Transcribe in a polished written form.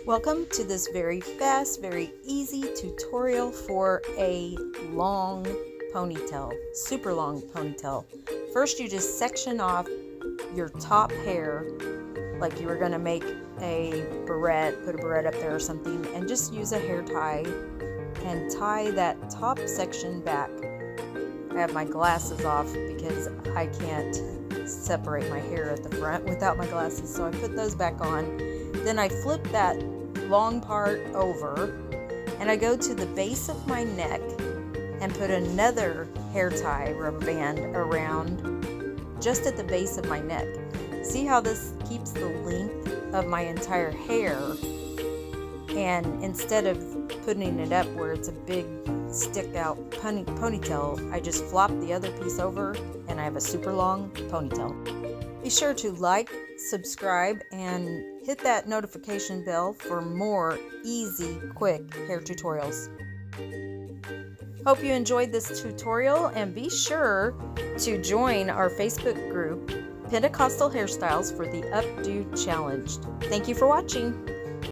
Welcome to this very fast, very easy tutorial for a long ponytail, super long ponytail. First, you just section off your top hair like you were going to make a barrette, put a barrette up there or something, and just use a hair tie and tie that top section back. I have my glasses off because I can't separate my hair at the front without my glasses, so I put those back on. Then I flip that long part over and I go to the base of my neck and put another hair tie rubber band around just at the base of my neck. See how this keeps the length of my entire hair, and instead of putting it up where it's a big stick out ponytail, I just flop the other piece over and I have a super long ponytail. Be sure to like, subscribe, and hit that notification bell for more easy, quick hair tutorials. Hope you enjoyed this tutorial, and be sure to join our Facebook group, Pentecostal Hairstyles for the Updo Challenge. Thank you for watching.